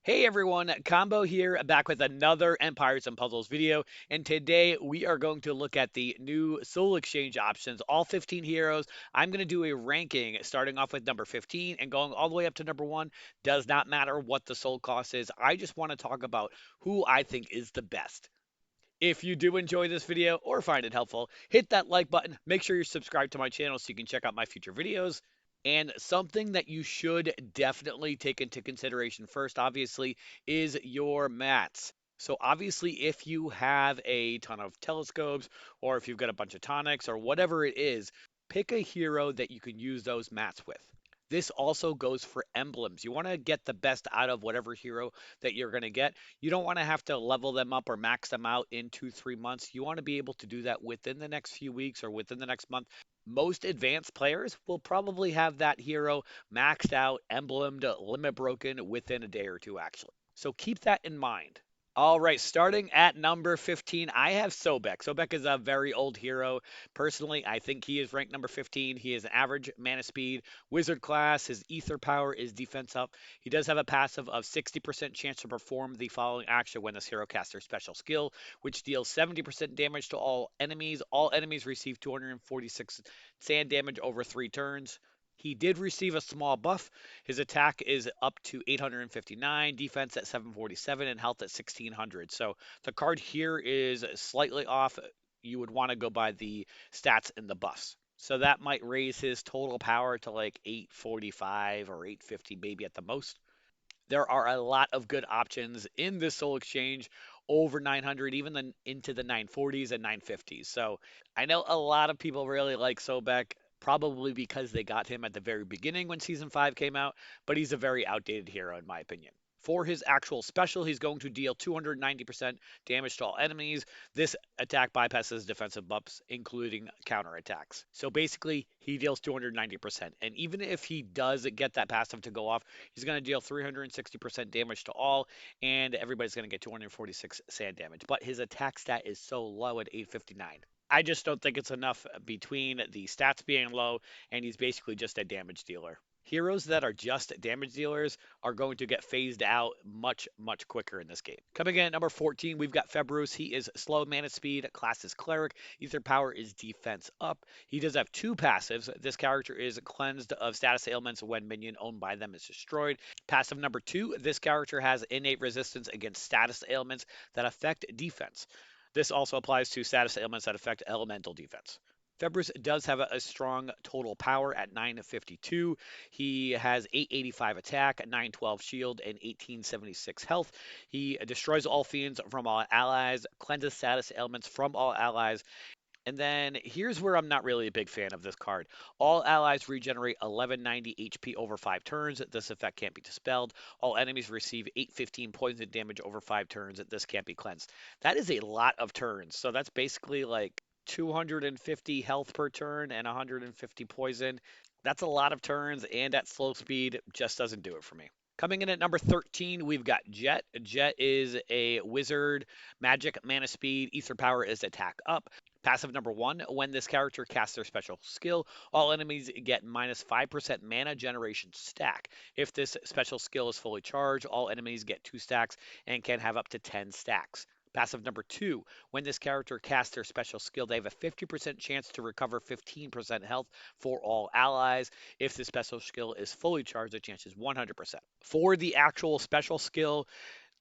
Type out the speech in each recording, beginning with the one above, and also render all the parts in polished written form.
Hey everyone, Combo here, back with another Empires and Puzzles video, and today we are going to look at the new Soul Exchange options, all 15 heroes. I'm going to do a ranking starting off with number 15 and going all the way up to number 1. Does not matter what the soul cost is, I just want to talk about who I think is the best. If you do enjoy this video or find it helpful, hit that like button, make sure you're subscribed to my channel so you can check out my future videos. And something that you should definitely take into consideration first, obviously, is your mats. So obviously, if you have a ton of telescopes or if you've got a bunch of tonics or whatever it is, pick a hero that you can use those mats with. This also goes for emblems. You want to get the best out of whatever hero that you're going to get. You don't want to have to level them up or max them out in 2, 3 months. You want to be able to do that within the next few weeks or within the next month. Most advanced players will probably have that hero maxed out, emblemed, limit broken within a day or two, actually. So keep that in mind. All right, starting at number 15, I have Sobec. Sobec is a very old hero. Personally, I think he is ranked number 15. He is an average mana speed, wizard class. His ether power is defense up. He does have a passive of 60% chance to perform the following action when this hero casts their special skill, which deals 70% damage to all enemies. All enemies receive 246 sand damage over 3 turns. He did receive a small buff. His attack is up to 859, defense at 747, and health at 1600. So the card here is slightly off. You would want to go by the stats in the buffs. So that might raise his total power to like 845 or 850, maybe at the most. There are a lot of good options in this Soul Exchange over 900, even then into the 940s and 950s. So I know a lot of people really like Sobek, probably because they got him at the very beginning when Season 5 came out, but he's a very outdated hero, in my opinion. For his actual special, he's going to deal 290% damage to all enemies. This attack bypasses defensive buffs, including counterattacks. So basically, he deals 290%. And even if he does get that passive to go off, he's going to deal 360% damage to all, and everybody's going to get 246 sand damage. But his attack stat is so low at 859. I just don't think it's enough between the stats being low and he's basically just a damage dealer. Heroes that are just damage dealers are going to get phased out much, much quicker in this game. Coming in at number 14, we've got Februz. He is slow mana speed, class is cleric, ether power is defense up. He does have 2 passives. This character is cleansed of status ailments when minion owned by them is destroyed. Passive number 2, this character has innate resistance against status ailments that affect defense. This also applies to status ailments that affect elemental defense. Februz does have a strong total power at 952. He has 885 attack, 912 shield, and 1876 health. He destroys all fiends from all allies, cleanses status ailments from all allies, and then here's where I'm not really a big fan of this card. All allies regenerate 1190 HP over 5 turns. This effect can't be dispelled. All enemies receive 815 poison damage over 5 turns. This can't be cleansed. That is a lot of turns. So that's basically like 250 health per turn and 150 poison. That's a lot of turns, and at slow speed just doesn't do it for me. Coming in at number 13, we've got Jet. Jet is a wizard, magic, mana speed, ether power is attack up. Passive number 1, when this character casts their special skill, all enemies get minus 5% mana generation stack. If this special skill is fully charged, all enemies get 2 stacks and can have up to 10 stacks. Passive number 2, when this character casts their special skill, they have a 50% chance to recover 15% health for all allies. If the special skill is fully charged, the chance is 100%. For the actual special skill,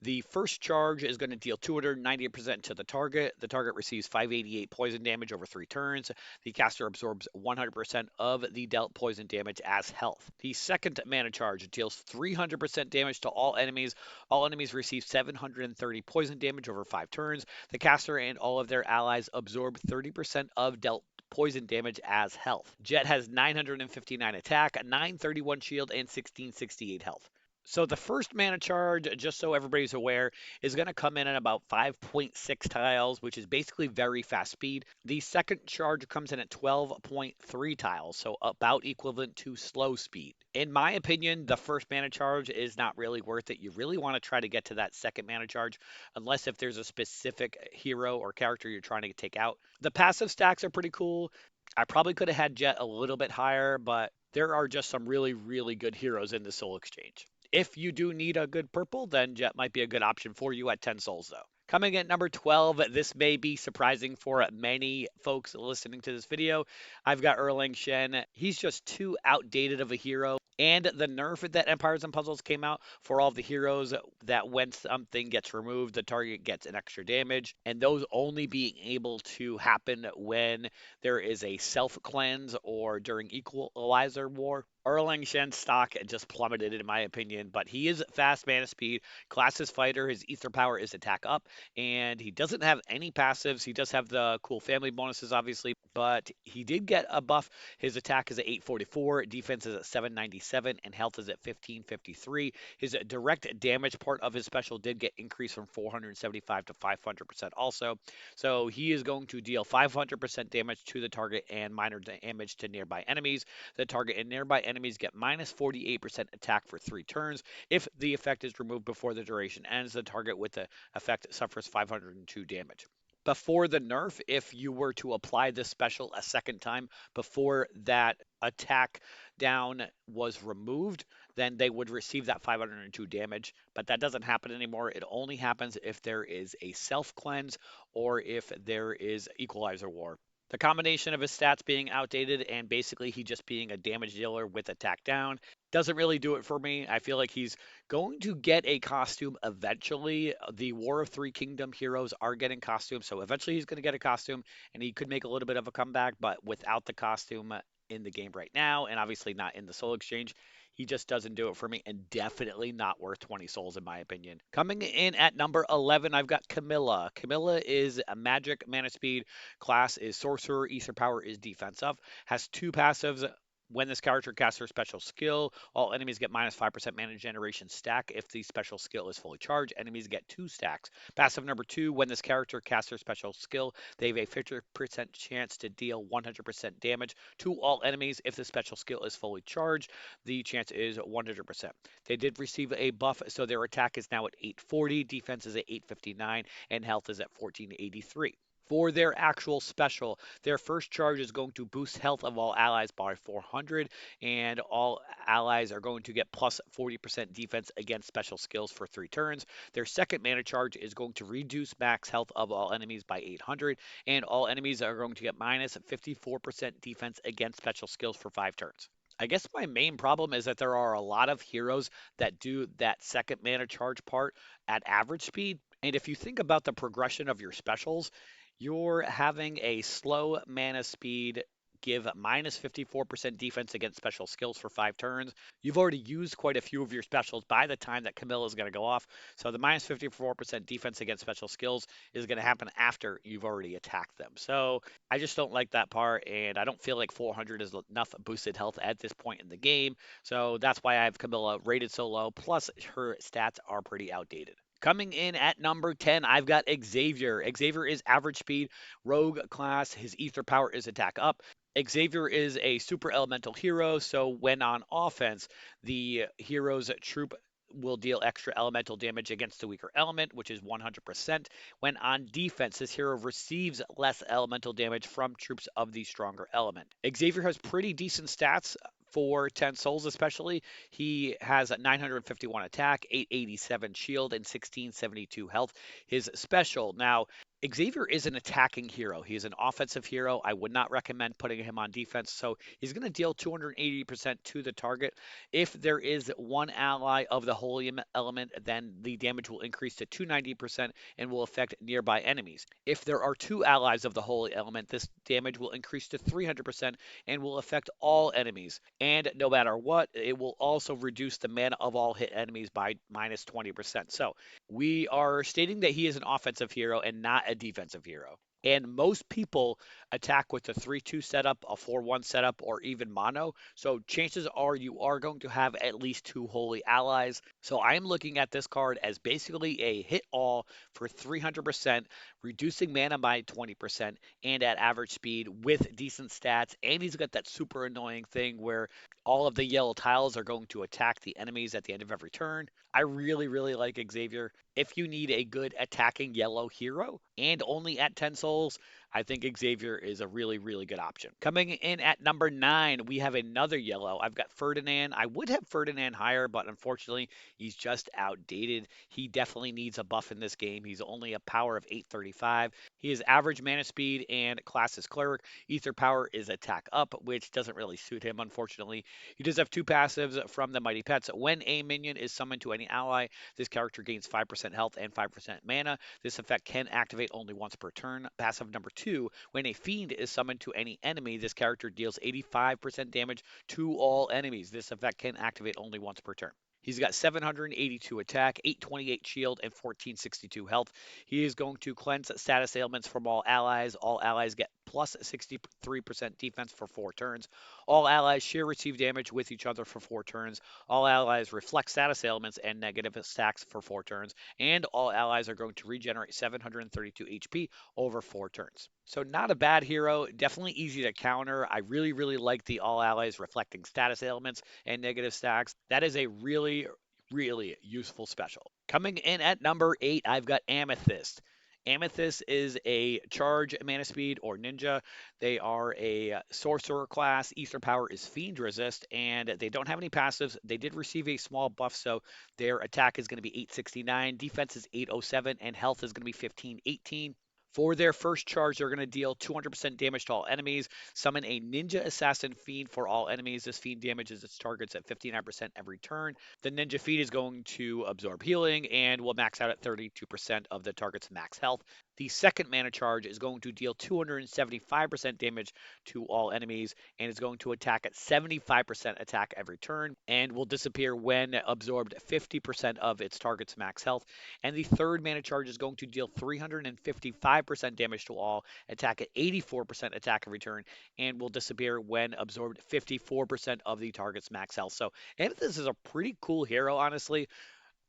the first charge is going to deal 290% to the target. The target receives 588 poison damage over 3 turns. The caster absorbs 100% of the dealt poison damage as health. The second mana charge deals 300% damage to all enemies. All enemies receive 730 poison damage over 5 turns. The caster and all of their allies absorb 30% of dealt poison damage as health. Jet has 959 attack, 931 shield, and 1668 health. So the first mana charge, just so everybody's aware, is going to come in at about 5.6 tiles, which is basically very fast speed. The second charge comes in at 12.3 tiles, so about equivalent to slow speed. In my opinion, the first mana charge is not really worth it. You really want to try to get to that second mana charge, unless if there's a specific hero or character you're trying to take out. The passive stacks are pretty cool. I probably could have had Jet a little bit higher, but there are just some really, really good heroes in the Soul Exchange. If you do need a good purple, then Jet might be a good option for you at 10 souls, though. Coming at number 12, this may be surprising for many folks listening to this video. I've got Erling Shen. He's just too outdated of a hero. And the nerf that Empires and Puzzles came out for all the heroes that when something gets removed, the target gets an extra damage. And those only being able to happen when there is a self cleanse or during Equalizer War. Erling Shen's stock just plummeted, in my opinion, but he is fast mana speed, classes fighter. His ether power is attack up, and he doesn't have any passives. He does have the cool family bonuses, obviously, but he did get a buff. His attack is at 844, defense is at 797, and health is at 1553. His direct damage part of his special did get increased from 475 to 500% also. So he is going to deal 500% damage to the target and minor damage to nearby enemies. The target and nearby enemies get minus 48% attack for 3 turns. If the effect is removed before the duration ends, the target with the effect suffers 502 damage. Before the nerf, if you were to apply this special a second time before that attack down was removed, then they would receive that 502 damage. But that doesn't happen anymore. It only happens if there is a self cleanse or if there is Equalizer War. The combination of his stats being outdated and basically he just being a damage dealer with attack down doesn't really do it for me. I feel like he's going to get a costume eventually. The War of Three Kingdom heroes are getting costumes, so eventually he's going to get a costume and he could make a little bit of a comeback, but without the costume in the game right now, and obviously not in the soul exchange, he just doesn't do it for me, and definitely not worth 20 souls in my opinion. Coming in at number 11, I've got Camila. Camila is a magic mana speed. Class is sorcerer. Ether power is defensive. Has 2 passives. When this character casts her special skill, all enemies get minus 5% mana generation stack. If the special skill is fully charged, enemies get 2 stacks. Passive number 2, when this character casts her special skill, they have a 50% chance to deal 100% damage to all enemies. If the special skill is fully charged, the chance is 100%. They did receive a buff, so their attack is now at 840, defense is at 859, and health is at 1483. For their actual special, their first charge is going to boost health of all allies by 400, and all allies are going to get plus 40% defense against special skills for 3 turns. Their second mana charge is going to reduce max health of all enemies by 800, and all enemies are going to get minus 54% defense against special skills for 5 turns. I guess my main problem is that there are a lot of heroes that do that second mana charge part at average speed. And if you think about the progression of your specials, you're having a slow mana speed give minus 54% defense against special skills for 5 turns. You've already used quite a few of your specials by the time that Camilla is going to go off. So the minus 54% defense against special skills is going to happen after you've already attacked them. So I just don't like that part, and I don't feel like 400 is enough boosted health at this point in the game. So that's why I have Camilla rated so low. Plus, her stats are pretty outdated. Coming in at number 10, I've got Xavier. Xavier is average speed, rogue class. His ether power is attack up. Xavier is a super elemental hero, so when on offense, the hero's troop will deal extra elemental damage against the weaker element, which is 100%. When on defense, this hero receives less elemental damage from troops of the stronger element. Xavier has pretty decent stats for 10 souls, especially. He has a 951 attack, 887 shield, and 1672 health. His special, now, Xavier is an attacking hero. He's an offensive hero. I would not recommend putting him on defense. So he's going to deal 280% to the target. If there is one ally of the holy element, then the damage will increase to 290% and will affect nearby enemies. If there are 2 allies of the holy element, this damage will increase to 300% and will affect all enemies. And no matter what, it will also reduce the mana of all hit enemies by minus 20%. So we are stating that he is an offensive hero and not a defensive hero. And most people attack with a 3-2 setup, a 4-1 setup, or even mono. So chances are you are going to have at least 2 holy allies. So I am looking at this card as basically a hit all for 300%, reducing mana by 20%, and at average speed with decent stats. And he's got that super annoying thing where all of the yellow tiles are going to attack the enemies at the end of every turn. I really, really like Xavier. If you need a good attacking yellow hero and only at 10 souls, I think Xavier is a really, really good option. Coming in at number 9, we have another yellow. I've got Ferdinand. I would have Ferdinand higher, but unfortunately, he's just outdated. He definitely needs a buff in this game. He's only a power of 835. He is average mana speed and class is cleric. Ether power is attack up, which doesn't really suit him, unfortunately. He does have two passives from the Mighty Pets. When a minion is summoned to any ally, this character gains 5% health and 5% mana. This effect can activate only once per turn. Passive number 2, when a fiend is summoned to any enemy, this character deals 85% damage to all enemies. This effect can activate only once per turn. He's got 782 attack, 828 shield, and 1462 health. He is going to cleanse status ailments from all allies. All allies get plus 63% defense for 4 turns. All allies share receive damage with each other for 4 turns. All allies reflect status ailments and negative stacks for 4 turns. And all allies are going to regenerate 732 HP over 4 turns. So not a bad hero, definitely easy to counter. I really, really like the all allies reflecting status ailments and negative stacks. That is a really, really useful special. Coming in at number 8, I've got Amethyst. Amethyst is a charge mana speed or ninja. They are a sorcerer class. Ether power is fiend resist, and they don't have any passives. They did receive a small buff, so their attack is going to be 869, defense is 807, and health is going to be 1518. For their first charge, they're going to deal 200% damage to all enemies. Summon a Ninja Assassin Fiend for all enemies. This Fiend damages its targets at 59% every turn. The Ninja Fiend is going to absorb healing and will max out at 32% of the target's max health. The second mana charge is going to deal 275% damage to all enemies and is going to attack at 75% attack every turn and will disappear when absorbed 50% of its target's max health. And the third mana charge is going to deal 355% damage to all, attack at 84% attack every turn, and will disappear when absorbed 54% of the target's max health. So Amethyst is a pretty cool hero, honestly.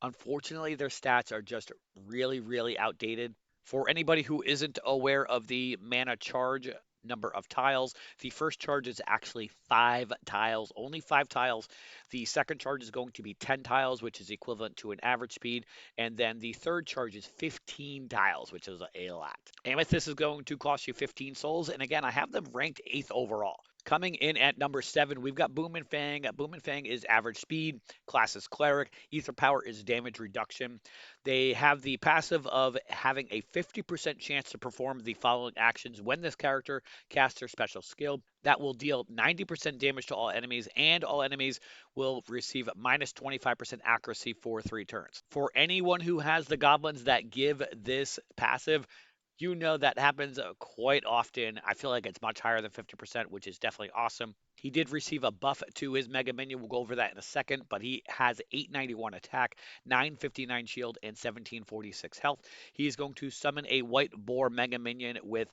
Unfortunately, their stats are just really, really outdated. For anybody who isn't aware of the mana charge number of tiles, the first charge is actually 5 tiles, only 5 tiles. The second charge is going to be 10 tiles, which is equivalent to an average speed. And then the third charge is 15 tiles, which is a lot. Amethyst is going to cost you 15 souls. And again, I have them ranked 8th overall. Coming in at number 7, we've got Boomman Fang. Boomman Fang is average speed, class is cleric, ether power is damage reduction. They have the passive of having a 50% chance to perform the following actions when this character casts their special skill. That will deal 90% damage to all enemies, and all enemies will receive minus 25% accuracy for 3 turns. For anyone who has the goblins that give this passive, you know that happens quite often. I feel like it's much higher than 50%, which is definitely awesome. He did receive a buff to his Mega Minion. We'll go over that in a second, but he has 891 attack, 959 shield, and 1746 health. He is going to summon a White Boar Mega Minion with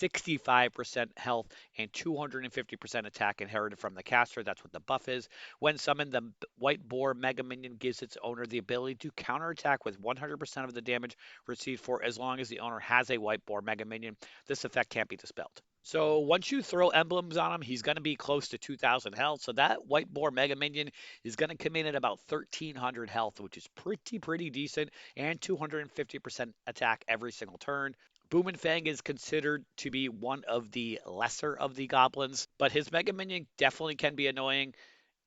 65% health and 250% attack inherited from the caster. That's what the buff is. When summoned, the White Boar Mega Minion gives its owner the ability to counterattack with 100% of the damage received for as long as the owner has a White Boar Mega Minion. This effect can't be dispelled. So once you throw emblems on him, he's going to be close to 2,000 health. So that White Boar Mega Minion is going to come in at about 1,300 health, which is pretty decent, and 250% attack every single turn. Boomman Fang is considered to be one of the lesser of the goblins, but his Mega Minion definitely can be annoying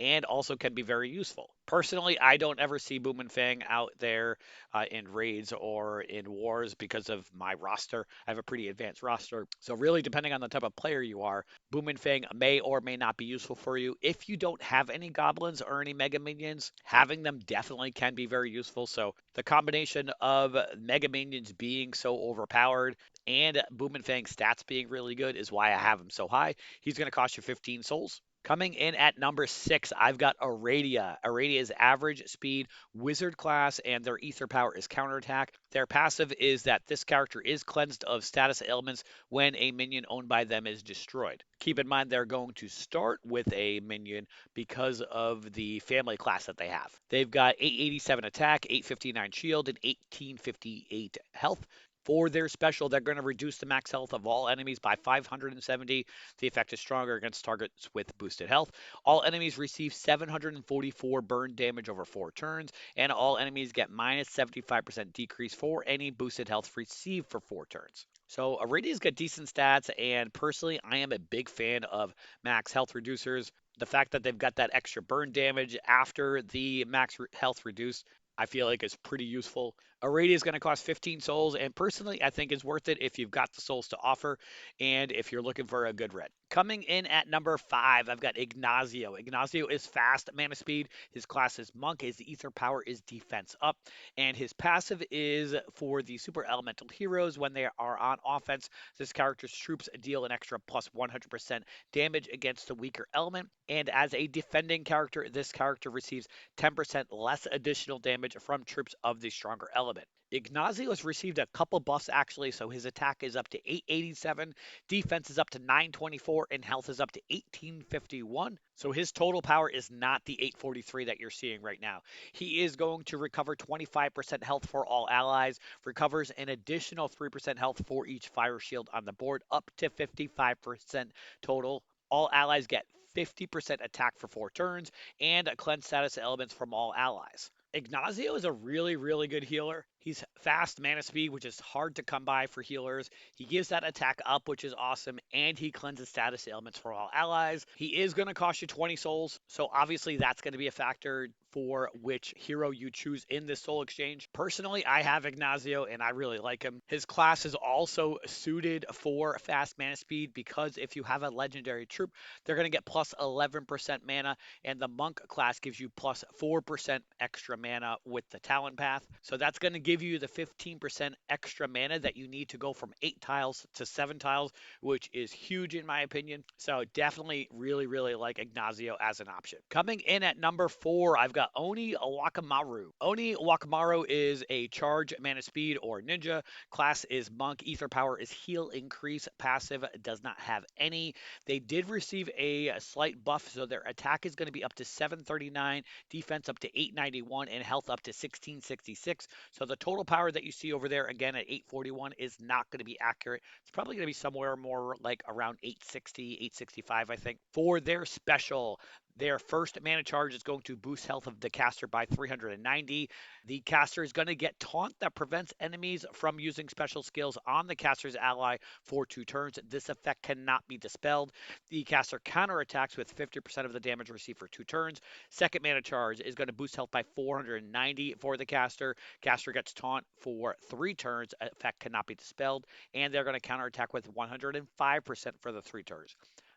and also can be very useful. Personally, I don't ever see Boomman Fang out there in raids or in wars because of my roster. I have a pretty advanced roster. So really, depending on the type of player you are, Boomman Fang may or may not be useful for you. If you don't have any goblins or any Mega Minions, having them definitely can be very useful. So the combination of Mega Minions being so overpowered and Boomman Fang's stats being really good is why I have him so high. He's going to cost you 15 souls. Coming in at number 6, I've got Aradia. Aradia is average speed, wizard class, and their ether power is counterattack. Their passive is that this character is cleansed of status ailments when a minion owned by them is destroyed. Keep in mind they're going to start with a minion because of the family class that they have. They've got 887 attack, 859 shield, and 1858 health. For their special, they're going to reduce the max health of all enemies by 570. The effect is stronger against targets with boosted health. All enemies receive 744 burn damage over 4 turns, and all enemies get minus 75% decrease for any boosted health received for 4 turns. So Aradia's got decent stats, and personally, I am a big fan of max health reducers. The fact that they've got that extra burn damage after the health reduced, I feel like is pretty useful. Aradia is going to cost 15 souls, and personally, I think is worth it if you've got the souls to offer and if you're looking for a good red. Coming in at number 5, I've got Ignazio. Ignazio is fast mana speed. His class is monk. His ether power is defense up, and his passive is for the super elemental heroes. When they are on offense, this character's troops deal an extra plus 100% damage against the weaker element. And as a defending character, this character receives 10% less additional damage from troops of the stronger element. Ignazio has received a couple buffs actually, so his attack is up to 887, defense is up to 924, and health is up to 1851. So his total power is not the 843 that you're seeing right now. He is going to recover 25% health for all allies, recovers an additional 3% health for each fire shield on the board, up to 55% total. All allies get 50% attack for 4 turns, and cleanse status elements from all allies. Ignazio is a really, really good healer. He's fast mana speed, which is hard to come by for healers. He gives that attack up, which is awesome, and he cleanses status ailments for all allies. He is going to cost you 20 souls, so obviously that's going to be a factor for which hero you choose in this soul exchange. Personally, I have Ignazio, and I really like him. His class is also suited for fast mana speed because if you have a legendary troop, they're going to get plus 11% mana, and the monk class gives you plus 4% extra mana with the talent path. So that's going to give you the 15% extra mana that you need to go from 8 tiles to 7 tiles, which is huge in my opinion. So definitely really, really like Ignazio as an option. Coming in at number 4, I've got Oniwakamaru. Oniwakamaru is a charge mana speed or ninja. Class is monk. Ether power is heal increase. Passive does not have any. They did receive a slight buff, so their attack is going to be up to 739, defense up to 891, and health up to 1666. So the total power that you see over there, again at 841, is not going to be accurate. It's probably going to be somewhere more like around 860, 865, I think. For their special, their first mana charge is going to boost health of the caster by 390. The caster is going to get taunt that prevents enemies from using special skills on the caster's ally for 2 turns. This effect cannot be dispelled. The caster counterattacks with 50% of the damage received for 2 turns. Second mana charge is going to boost health by 490 for the caster. Caster gets taunt for 3 turns. Effect cannot be dispelled. And they're going to counterattack with 105% for the 3 turns.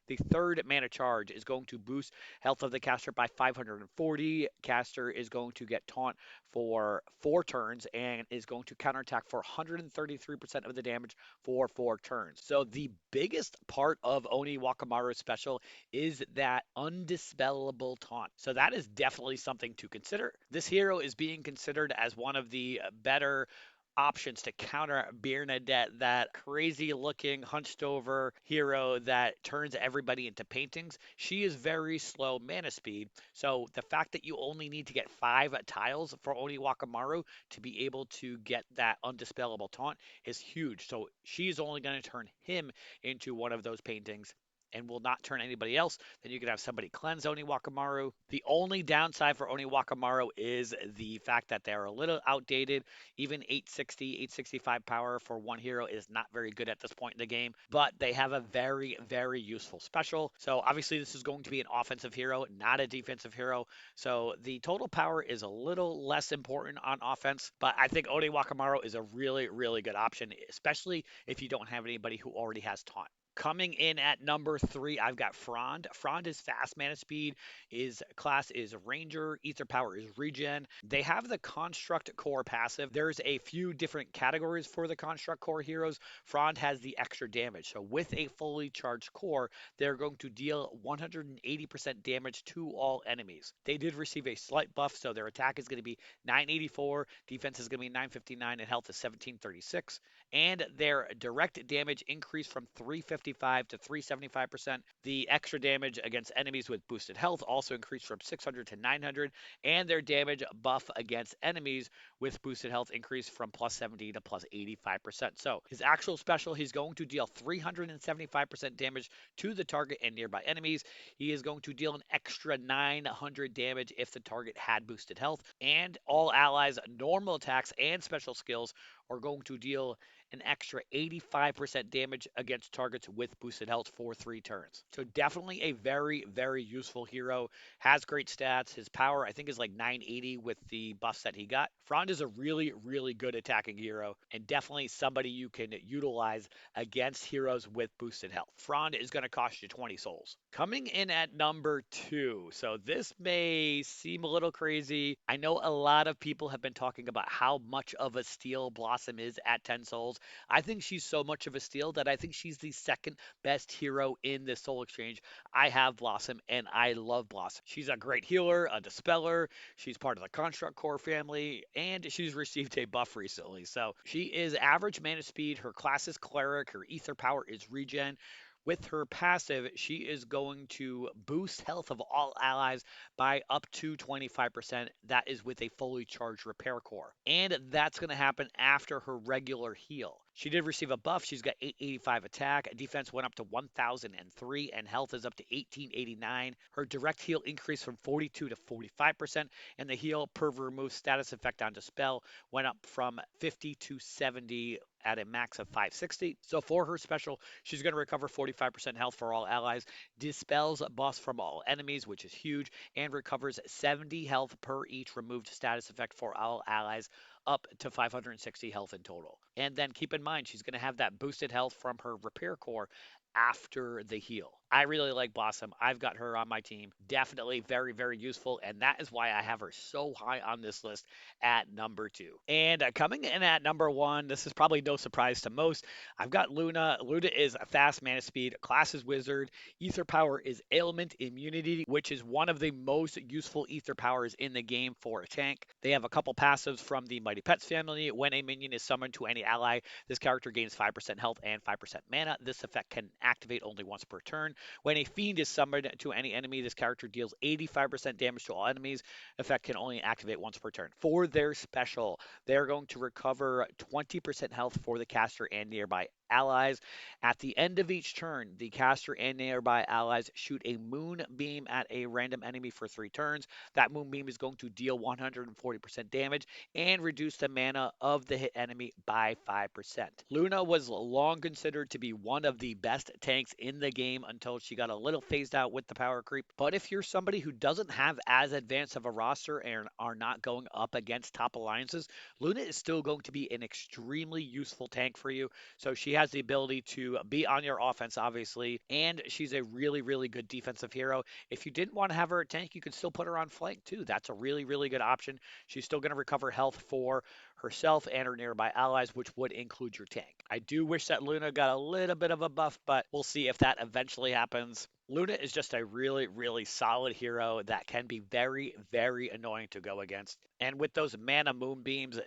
The third mana charge is going to boost health of the caster by 540. Caster is going to get taunt for 4 turns and is going to counterattack for 133% of the damage for 4 turns. So the biggest part of Oniwakamaru's special is that undispellable taunt. So that is definitely something to consider. This hero is being considered as one of the better options to counter Bernadette, that crazy looking, hunched over hero that turns everybody into paintings. She is very slow mana speed. So the fact that you only need to get 5 tiles for Oniwakamaru to be able to get that undispellable taunt is huge. So she's only going to turn him into one of those paintings and will not turn anybody else. Then you could have somebody cleanse Oniwakamaru. The only downside for Oniwakamaru is the fact that they're a little outdated. Even 860, 865 power for one hero is not very good at this point in the game, but they have a very, very useful special. So obviously this is going to be an offensive hero, not a defensive hero. So the total power is a little less important on offense, but I think Oniwakamaru is a really, really good option, especially if you don't have anybody who already has taunt. Coming in at number 3, I've got Frond. Frond is fast mana speed. His class is Ranger. Ether power is regen. They have the Construct Core passive. There's a few different categories for the Construct Core heroes. Frond has the extra damage. So with a fully charged core, they're going to deal 180% damage to all enemies. They did receive a slight buff, so their attack is going to be 984, defense is going to be 959, and health is 1736. And their direct damage increased from 350 255 to 375%. The extra damage against enemies with boosted health also increased from 600 to 900, and their damage buff against enemies with boosted health increased from plus 70 to plus 85%. So his actual special, he's going to deal 375% damage to the target and nearby enemies. He is going to deal an extra 900 damage if the target had boosted health, and all allies' normal attacks and special skills are going to deal an extra 85% damage against targets with boosted health for 3 turns. So definitely a very, very useful hero. Has great stats. His power, I think, is like 980 with the buffs that he got. Frond is a really, really good attacking hero and definitely somebody you can utilize against heroes with boosted health. Frond is going to cost you 20 souls. Coming in at number 2. So this may seem a little crazy. I know a lot of people have been talking about how much of a steal Blossom is at 10 souls. I think she's so much of a steal that I think she's the second best hero in this soul exchange. I have Blossom and I love Blossom. She's a great healer, a dispeller. She's part of the Construct Core family, and she's received a buff recently. So she is average mana speed. Her class is cleric. Her ether power is regen. With her passive, she is going to boost health of all allies by up to 25%. That is with a fully charged repair core. And that's going to happen after her regular heal. She did receive a buff. She's got 885 attack. Defense went up to 1003, and health is up to 1889. Her direct heal increased from 42 to 45%, and the heal per remove status effect on dispel went up from 50 to 70 at a max of 560. So for her special, she's going to recover 45% health for all allies, dispels buffs from all enemies, which is huge, and recovers 70 health per each removed status effect for all allies, up to 560 health in total. And then keep in mind, she's going to have that boosted health from her repair core after the heal. I really like Blossom. I've got her on my team. Definitely very, very useful. And that is why I have her so high on this list at number 2. And coming in at number 1, this is probably no surprise to most. I've got Luna. Luna is a fast mana speed, class is wizard, ether power is ailment immunity, which is one of the most useful ether powers in the game for a tank. They have a couple passives from the Mighty Pets family. When a minion is summoned to any ally, this character gains 5% health and 5% mana. This effect can activate only once per turn. When a fiend is summoned to any enemy, this character deals 85% damage to all enemies. Effect can only activate once per turn. For their special, they're going to recover 20% health for the caster and nearby allies. At the end of each turn, the caster and nearby allies shoot a moonbeam at a random enemy for 3 turns. That moonbeam is going to deal 140% damage and reduce the mana of the hit enemy by 5%. Luna was long considered to be one of the best tanks in the game until she got a little phased out with the power creep. But if you're somebody who doesn't have as advanced of a roster and are not going up against top alliances, Luna is still going to be an extremely useful tank for you. So she has the ability to be on your offense, obviously, and she's a really, really good defensive hero. If you didn't want to have her at tank, you could still put her on flank too. That's a really, really good option. She's still going to recover health for herself and her nearby allies, which would include your tank. I do wish that Luna got a little bit of a buff, but we'll see if that eventually happens. Luna is just a really, really solid hero that can be very, very annoying to go against. And with those mana moonbeams,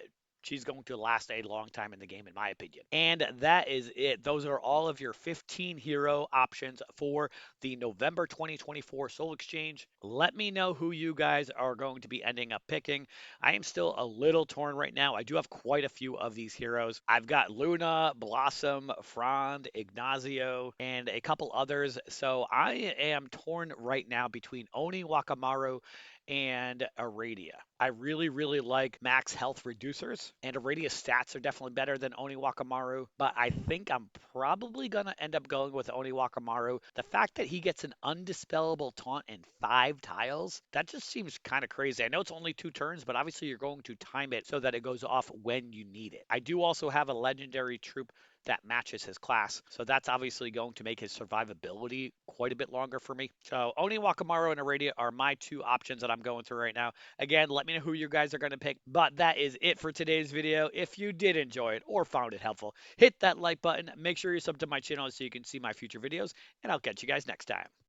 she's going to last a long time in the game, in my opinion. And that is it. Those are all of your 15 hero options for the November 2024 Soul Exchange. Let me know who you guys are going to be ending up picking. I am still a little torn right now. I do have quite a few of these heroes. I've got Luna, Blossom, Frond, Ignazio, and a couple others. So I am torn right now between Oniwakamaru and Aradia. I really, really like max health reducers, and Aradia's stats are definitely better than Oniwakamaru, but I think I'm probably going to end up going with Oniwakamaru. The fact that he gets an undispellable taunt in 5 tiles, that just seems kind of crazy. I know it's only 2 turns, but obviously you're going to time it so that it goes off when you need it. I do also have a legendary troop that matches his class. So that's obviously going to make his survivability quite a bit longer for me. So Oni Wakamaru and Aradia are my 2 options that I'm going through right now. Again, let me know who you guys are going to pick. But that is it for today's video. If you did enjoy it or found it helpful, hit that like button. Make sure you sub to my channel so you can see my future videos, and I'll catch you guys next time.